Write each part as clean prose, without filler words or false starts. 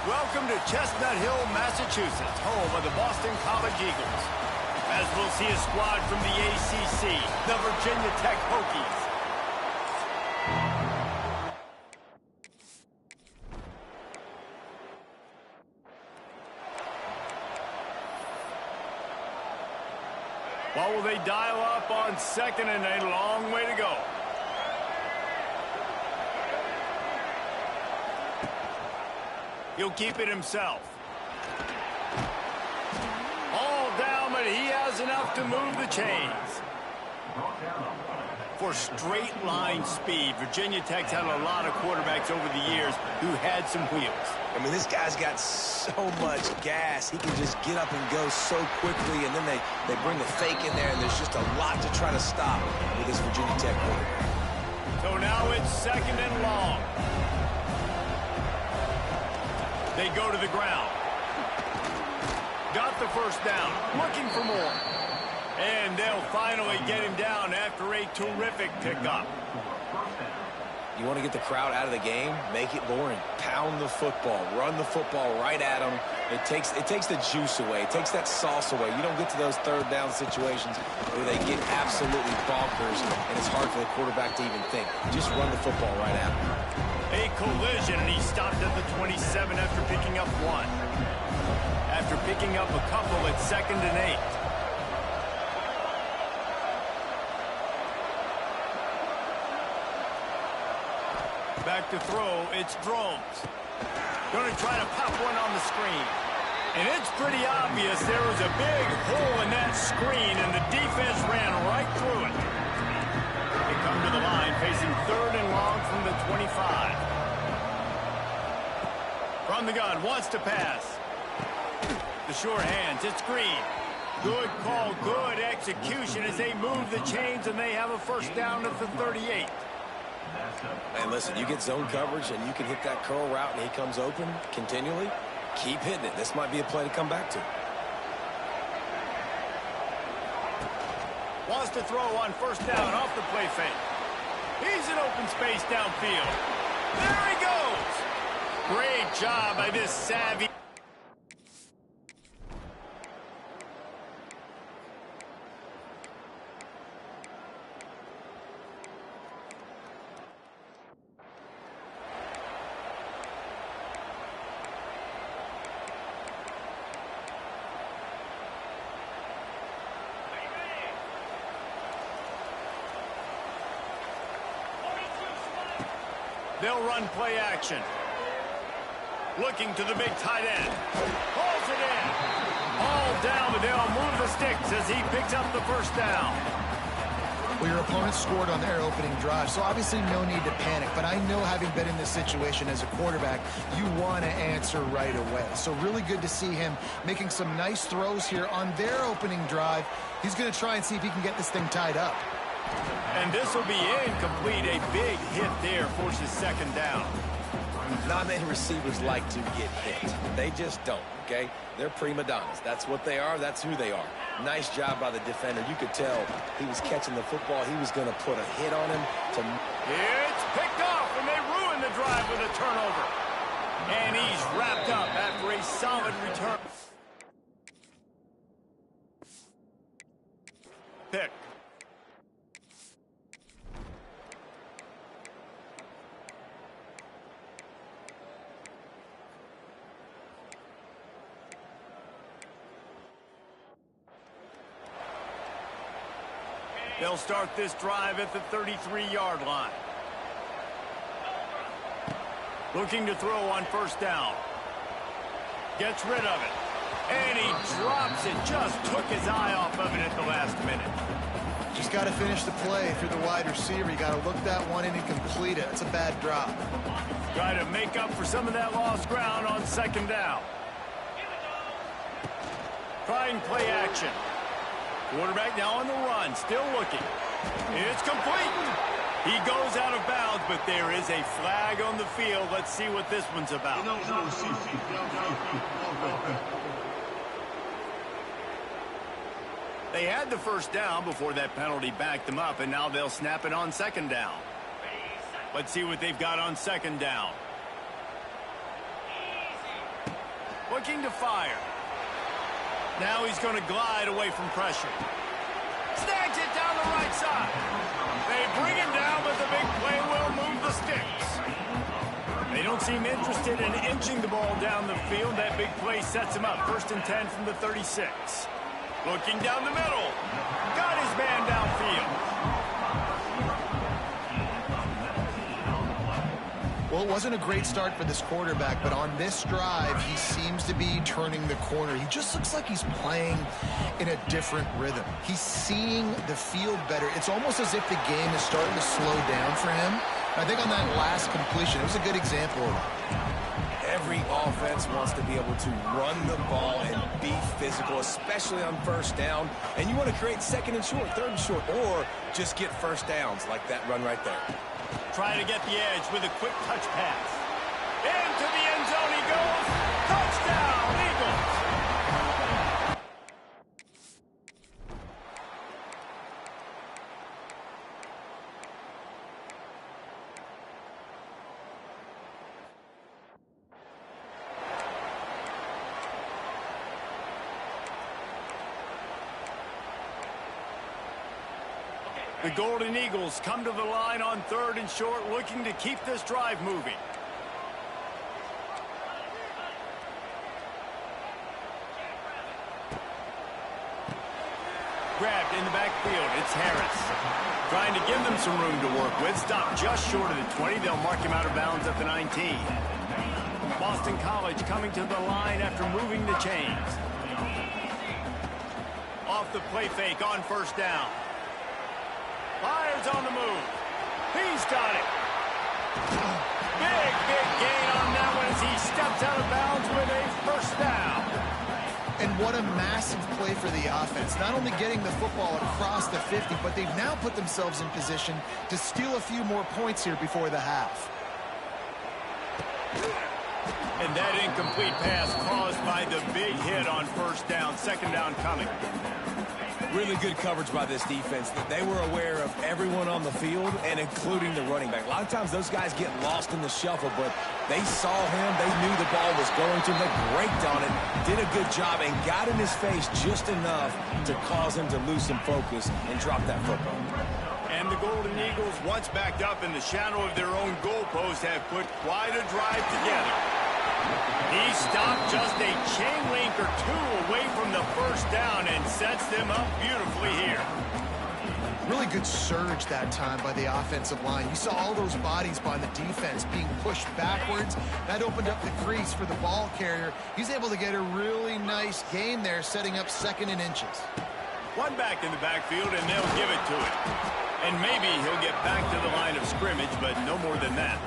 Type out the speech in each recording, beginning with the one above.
Welcome to Chestnut Hill, Massachusetts, home of the Boston College Eagles. As we'll see a squad from the ACC, the Virginia Tech Hokies. What will they dial up on second and a long way to go? He'll keep it himself. All down, but he has enough to move the chains. For straight line speed, Virginia Tech's had a lot of quarterbacks over the years who had some wheels. I mean, this guy's got so much gas. He can just get up and go so quickly, and then they bring the fake in there, and there's just a lot to try to stop with this Virginia Tech quarterback. So now it's second and long. They go to the ground. Got the first down. Looking for more. And they'll finally get him down after a terrific pickup. You want to get the crowd out of the game? Make it boring. Pound the football. Run the football right at them. It takes the juice away. It takes that sauce away. You don't get to those third down situations where they get absolutely bonkers, and it's hard for the quarterback to even think. Just run the football right at them. A collision, and he stopped at the 27 after picking up one. After picking up a couple at second and 8. Back to throw, it's Drones. Going to try to pop one on the screen. And it's pretty obvious there was a big hole in that screen, and the defense ran right through it. They come to the line, facing third and long from the 25. From the gun, wants to pass. The short hands, it's Green. Good call, good execution as they move the chains, and they have a first down at the 38. And listen, you get zone coverage, and you can hit that curl route, and he comes open continually. Keep hitting it. This might be a play to come back to. Wants to throw on first down off the play fake. He's in open space downfield. There he goes. Great job by this savvy. They'll run play action. Looking to the big tight end. Pulls it in. All down, but they'll move the sticks as he picks up the first down. Well, your opponent scored on their opening drive, so obviously no need to panic. But I know, having been in this situation as a quarterback, you want to answer right away. So really good to see him making some nice throws here on their opening drive. He's going to try and see if he can get this thing tied up. And this will be incomplete. A big hit there forces second down. Not many receivers like to get hit. They just don't, okay? They're prima donnas. That's what they are. That's who they are. Nice job by the defender. You could tell he was catching the football. He was going to put a hit on him. It's picked off, and they ruin the drive with a turnover. And he's wrapped up after a solid return. Pick. They'll start this drive at the 33-yard line. Looking to throw on first down. Gets rid of it. And he drops it. Just took his eye off of it at the last minute. Just got to finish the play. If you're the wide receiver, you got to look that one in and complete it. It's a bad drop. Try to make up for some of that lost ground on second down. Trying play action. Quarterback now on the run, still looking. It's complete. He goes out of bounds, but there is a flag on the field. Let's see what this one's about. They had the first down before that penalty backed them up, and now they'll snap it on second down. Let's see what they've got on second down. looking to fire. Now he's going to glide away from pressure. Snags it down the right side. They bring him down, but the big play will move the sticks. They don't seem interested in inching the ball down the field. That big play sets him up. 1st and 10 from the 36. Looking down the middle. Got his man downfield. Well, it wasn't a great start for this quarterback, but on this drive, he seems to be turning the corner. He just looks like he's playing in a different rhythm. He's seeing the field better. It's almost as if the game is starting to slow down for him. I think on that last completion, it was a good example of that. Every offense wants to be able to run the ball and be physical, especially on 1st down. And you want to create 2nd and short, 3rd and short, or just get 1st downs like that run right there. Trying to get the edge with a quick touch pass. Into the end zone he goes. Touchdown, Eagles. The Golden Eagles come to the line on 3rd and short, looking to keep this drive moving. Grabbed in the backfield, it's Harris. Trying to give them some room to work with. Stopped just short of the 20. They'll mark him out of bounds at the 19. Boston College coming to the line after moving the chains. Off the play fake on 1st down. Fires on the move. He's got it. Big gain on that one as he steps out of bounds with a 1st down. And what a massive play for the offense. Not only getting the football across the 50, but they've now put themselves in position to steal a few more points here before the half. And that incomplete pass caused by the big hit on 1st down. 2nd down coming. Really good coverage by this defense. They were aware of everyone on the field, and including the running back. A lot of times those guys get lost in the shuffle, but they saw him. They knew the ball was going to. They braked on it, did a good job, and got in his face just enough to cause him to lose some focus and drop that football. And the Golden Eagles, once backed up in the shadow of their own goalpost, have put quite a drive together. He stopped just a chain link or two away from the 1st down and sets them up beautifully here. Really good surge that time by the offensive line. You saw all those bodies by the defense being pushed backwards. That opened up the crease for the ball carrier. He's able to get a really nice gain there, setting up 2nd and inches. One back in the backfield, and they'll give it to him. And maybe he'll get back to the line of scrimmage, but no more than that.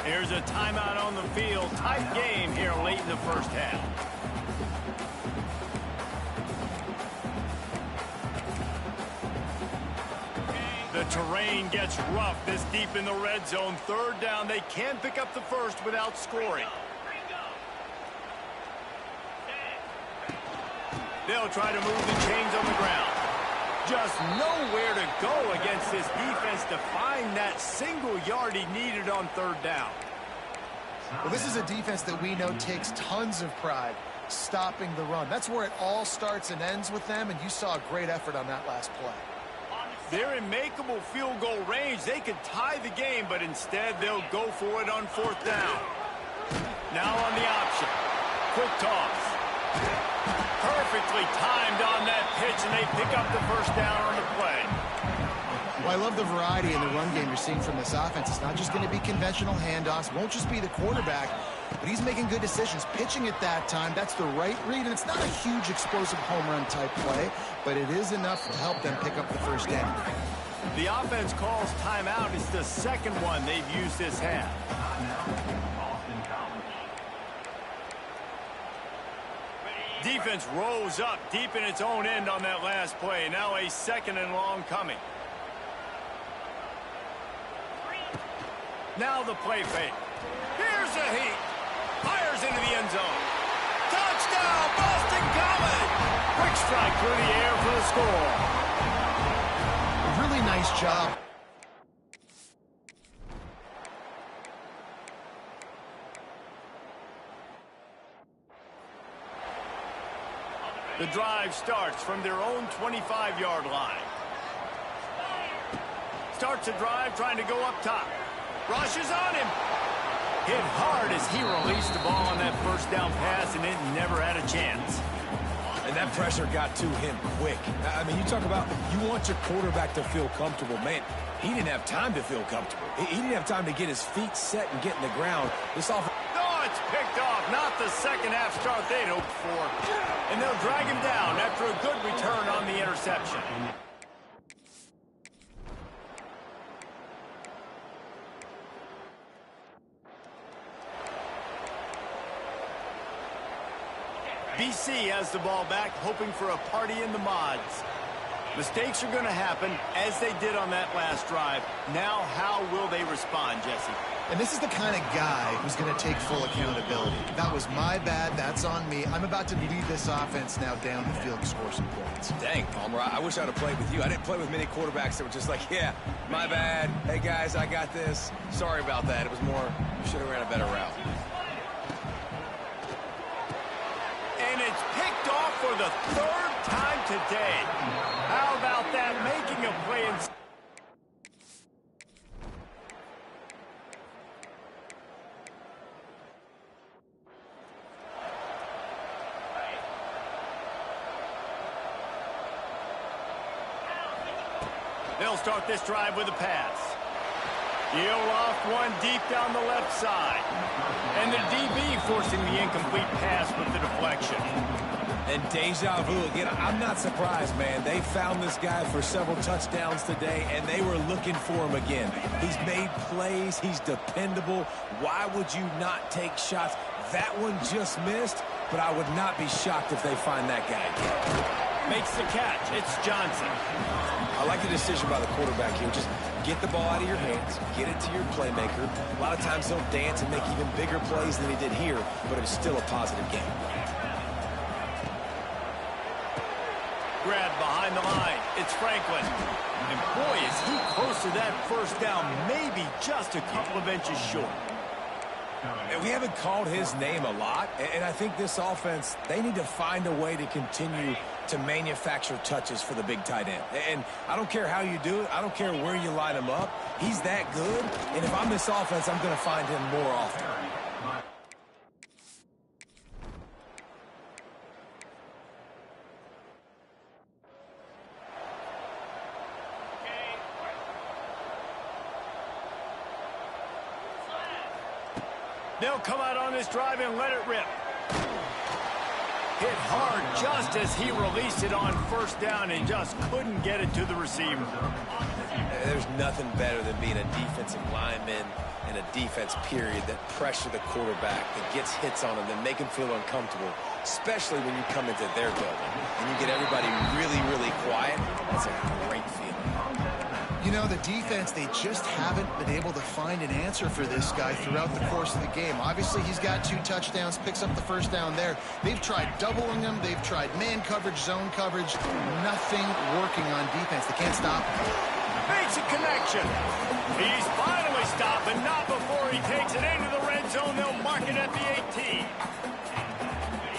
Here's a timeout on the field. Tight game here late in the 1st half. The terrain gets rough this deep in the red zone. 3rd down. They can pick up the 1st without scoring. They'll try to move the chains on the ground. Just nowhere to go against this defense to find that single yard he needed on 3rd down. Well, this is a defense that we know takes tons of pride stopping the run. That's where it all starts and ends with them, and you saw a great effort on that last play. They're in makeable field goal range. They could tie the game, but instead they'll go for it on 4th down. Now on the option. Quick toss. Perfectly timed on that pitch, and they pick up the 1st down on the play. Well, I love the variety in the run game you're seeing from this offense. It's not just going to be conventional handoffs. It won't just be the quarterback, but he's making good decisions. Pitching at that time, that's the right read, and it's not a huge explosive home run type play, but it is enough to help them pick up the 1st down. The offense calls timeout. It's the 2nd one they've used this half. Defense rose up deep in its own end on that last play. Now a 2nd and long coming. Now the play fake. Here's a heat. Fires into the end zone. Touchdown, Boston College! Quick strike through the air for the score. Really nice job. The drive starts from their own 25-yard line. Starts a drive trying to go up top. Rushes on him. Hit hard as he released the ball on that first down pass, and it never had a chance. And that pressure got to him quick. I mean, you talk about you want your quarterback to feel comfortable. Man, he didn't have time to feel comfortable. He didn't have time to get his feet set and get in the ground. This offense... Oh, it's picked off. Not the second-half start they'd hoped for. And they'll drag him down after a good return on the interception. BC has the ball back, hoping for a party in the mods. Mistakes are going to happen, as they did on that last drive. Now, how will they respond, Jesse? And this is the kind of guy who's going to take full accountability. That was my bad. That's on me. I'm about to lead this offense now down the field and score some points. Dang, Palmer, I wish I'd have played with you. I didn't play with many quarterbacks that were just like, yeah, my bad. Hey, guys, I got this. Sorry about that. It was more, you should have ran a better route. And it's picked off for the third time today. How about that, making a play in... They'll start this drive with a pass. He'll loft one deep down the left side. And the DB forcing the incomplete pass with the deflection. And deja vu again. I'm not surprised, man. They found this guy for several touchdowns today, and they were looking for him again. He's made plays. He's dependable. Why would you not take shots? That one just missed, but I would not be shocked if they find that guy again. Makes the catch. It's Johnson. I like the decision by the quarterback here. Just get the ball out of your hands, get it to your playmaker. A lot of times he'll dance and make even bigger plays than he did here, but it was still a positive game. Grab behind the line. It's Franklin. And boy, is he close to that first down, maybe just a couple of inches short. And we haven't called his name a lot, and I think this offense, they need to find a way to continue to manufacture touches for the big tight end. And I don't care how you do it. I don't care where you line him up. He's that good, and if I'm this offense, I'm going to find him more often. They'll come out on this drive and let it rip. Hit hard just as he released it on first down and just couldn't get it to the receiver. There's nothing better than being a defensive lineman and a defense period that pressure the quarterback, that gets hits on him, that make him feel uncomfortable, especially when you come into their building and you get everybody really, really quiet. That's a great feeling. You know, the defense, they just haven't been able to find an answer for this guy throughout the course of the game. Obviously, he's got 2 touchdowns, picks up the first down there. They've tried doubling him. They've tried man coverage, zone coverage. Nothing working on defense. They can't stop him. Makes a connection. He's finally stopped, but not before he takes it into the red zone. They'll mark it at the 18.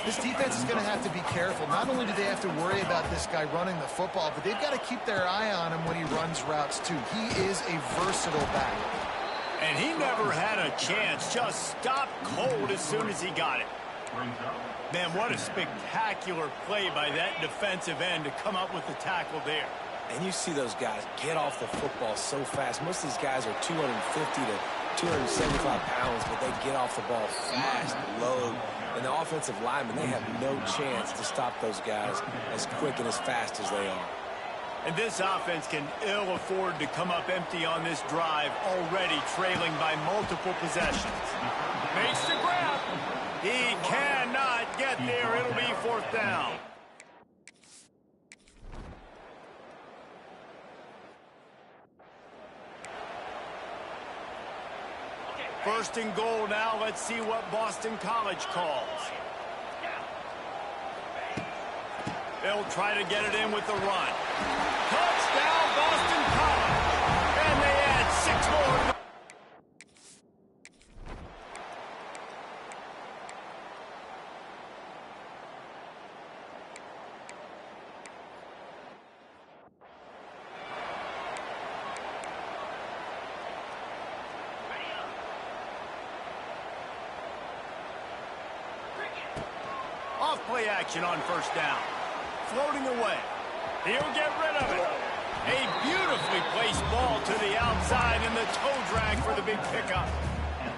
This defense is going to have to be careful. Not only do they have to worry about this guy running the football, but they've got to keep their eye on him when he runs routes, too. He is a versatile back. And he never had a chance. Just stopped cold as soon as he got it. Man, what a spectacular play by that defensive end to come up with the tackle there. And you see those guys get off the football so fast. Most of these guys are 250 to 275 pounds, but they get off the ball fast, low. And the offensive linemen, they have no chance to stop those guys as quick and as fast as they are. And this offense can ill afford to come up empty on this drive, already trailing by multiple possessions. Makes the grab. He cannot get there. It'll be fourth down. First and goal now. Let's see what Boston College calls. They'll try to get it in with the run. Touchdown, Boston College. And they add 6 more. play action on first down. Floating away. He'll get rid of it. A beautifully placed ball to the outside and the toe drag for the big pickup.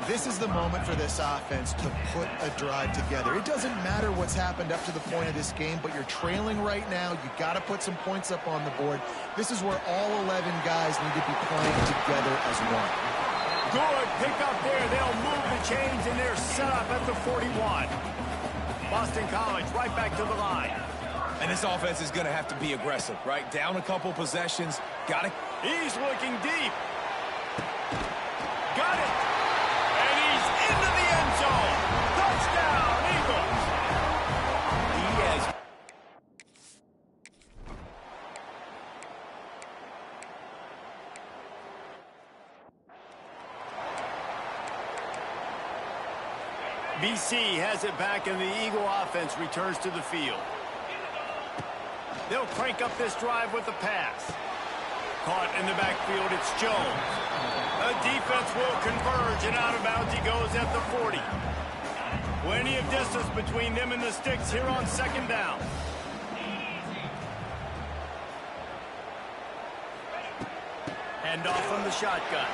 This is the moment for this offense to put a drive together. It doesn't matter what's happened up to the point of this game, but you're trailing right now. You got to put some points up on the board. This is where all 11 guys need to be playing together as one. Good pickup there. They'll move the chains, and they're set up at the 41. Boston College right back to the line. And this offense is going to have to be aggressive, right? Down a couple possessions. Got it. He's looking deep. Got it. And he's into the end zone. Touchdown, Eagles. He has... BC has it back, and the Eagle offense returns to the field. They'll crank up this drive with the pass. Caught in the backfield, it's Jones. The defense will converge, and out of bounds he goes at the 40. Plenty of distance between them and the sticks here on second down. Hand off from the shotgun.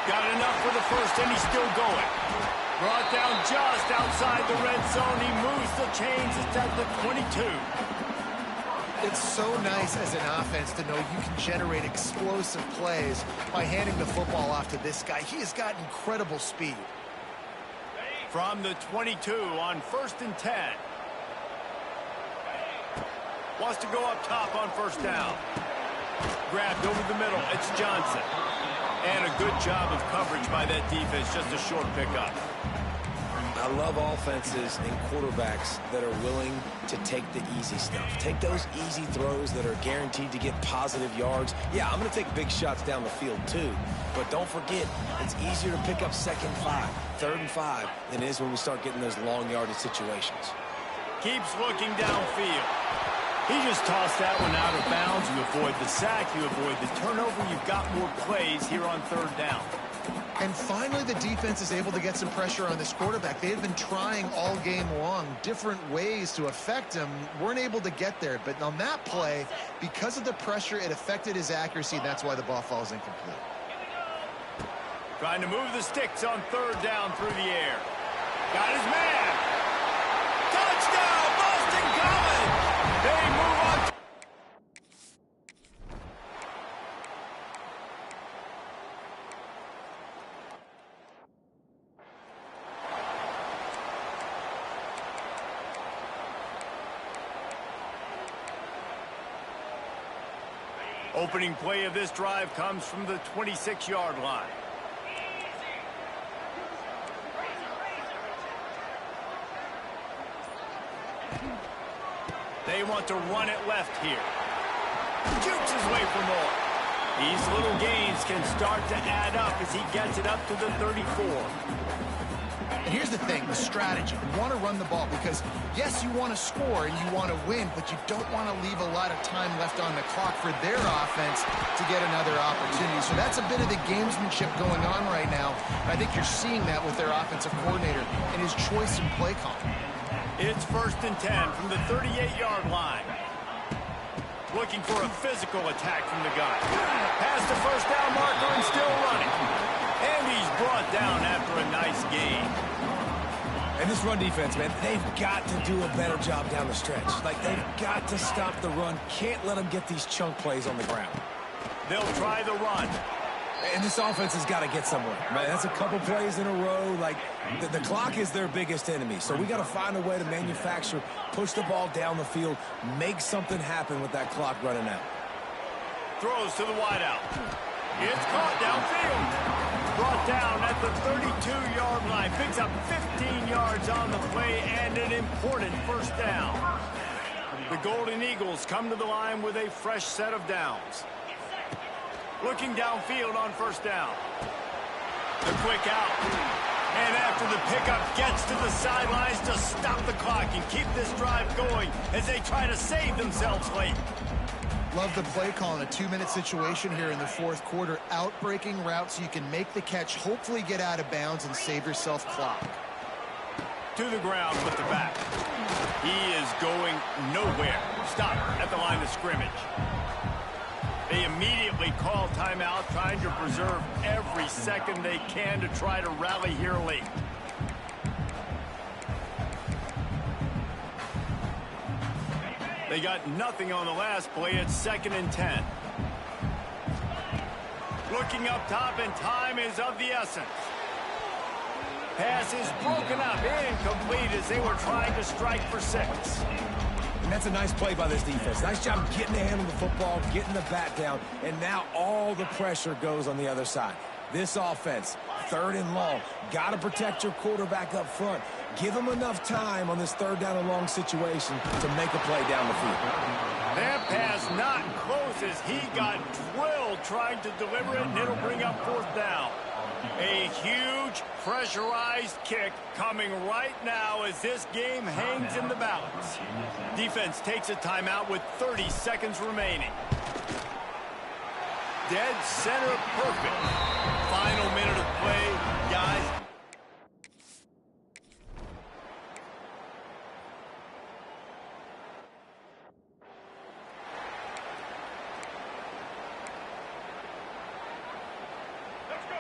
Got enough for the first, and he's still going. Brought down just outside the red zone. He moves the chains. It's at the 22. It's so nice as an offense to know you can generate explosive plays by handing the football off to this guy. He has got incredible speed. From the 22 on 1st and 10. Wants to go up top on first down. Grabbed over the middle. It's Johnson. And a good job of coverage by that defense. Just a short pickup. I love offenses and quarterbacks that are willing to take the easy stuff. Take those easy throws that are guaranteed to get positive yards. Yeah, I'm going to take big shots down the field too. But don't forget, it's easier to pick up 2nd and 5, 3rd and 5 than it is when we start getting those long yardage situations. Keeps looking downfield. He just tossed that one out of bounds. You avoid the sack, you avoid the turnover. You've got more plays here on 3rd down. And finally, the defense is able to get some pressure on this quarterback. They had been trying all game long different ways to affect him. Weren't able to get there. But on that play, because of the pressure, it affected his accuracy. That's why the ball falls incomplete. Trying to move the sticks on 3rd down through the air. Got his man. Touchdown, Boston College. They move on. Opening play of this drive comes from the 26-yard line. They want to run it left here. Jukes his way for more. These little gains can start to add up as he gets it up to the 34. And here's the thing, the strategy. You want to run the ball because, yes, you want to score and you want to win, but you don't want to leave a lot of time left on the clock for their offense to get another opportunity. So that's a bit of the gamesmanship going on right now. And I think you're seeing that with their offensive coordinator and his choice in play call. It's 1st and 10 from the 38-yard line. Looking for a physical attack from the gun. Past the first down marker and still running. And he's brought down after a nice gain. And this run defense, man, they've got to do a better job down the stretch. Like, they've got to stop the run. Can't let them get these chunk plays on the ground. They'll try the run. And this offense has got to get somewhere. Man, that's a couple plays in a row. Like, the clock is their biggest enemy. So we got to find a way to manufacture, push the ball down the field, make something happen with that clock running out. Throws to the wideout. It's caught downfield. Brought down at the 32-yard line. Picks up 15 yards on the play and an important first down. The Golden Eagles come to the line with a fresh set of downs. Looking downfield on first down. The quick out. And after the pickup gets to the sidelines to stop the clock and keep this drive going as they try to save themselves late. Love the play call in a 2-minute situation here in the 4th quarter. Out-breaking route so you can make the catch, hopefully get out of bounds and save yourself clock. to the ground with the back. He is going nowhere. Stop at the line of scrimmage. They immediately call timeout, trying to preserve every second they can to try to rally here late. They got nothing on the last play. It's 2nd and 10. Looking up top, and time is of the essence. Pass is broken up, incomplete as they were trying to strike for 6. And that's a nice play by this defense. Nice job getting the hand on the football, getting the bat down, and now all the pressure goes on the other side. This offense, 3rd and long, got to protect your quarterback up front. Give him enough time on this 3rd down and long situation to make a play down the field. That pass not close as he got drilled trying to deliver it, and it'll bring up 4th down. A huge pressurized kick coming right now as this game hangs in the balance. Defense takes a timeout with 30 seconds remaining. Dead center perfect. Final minute of play, guys.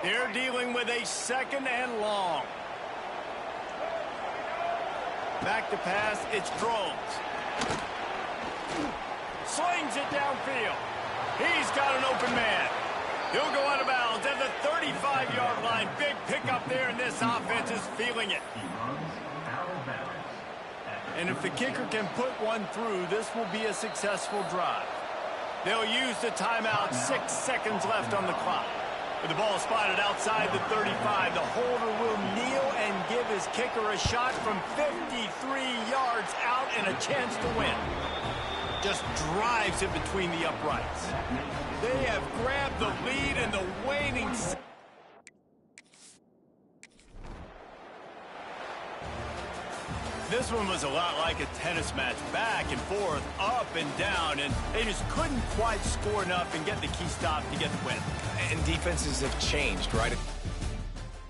They're dealing with a 2nd and long. Back to pass, it's Drones. Slings it downfield. He's got an open man. He'll go out of bounds at the 35-yard line. Big pickup there, and this offense is feeling it. And if the kicker can put one through, this will be a successful drive. They'll use the timeout. 6 seconds left on the clock. With the ball spotted outside the 35, the holder will kneel and give his kicker a shot from 53 yards out and a chance to win. Just drives it between the uprights. They have grabbed the lead in the waning. This one was a lot like a tennis match, back and forth, up and down, and they just couldn't quite score enough and get the key stop to get the win. And defenses have changed, right?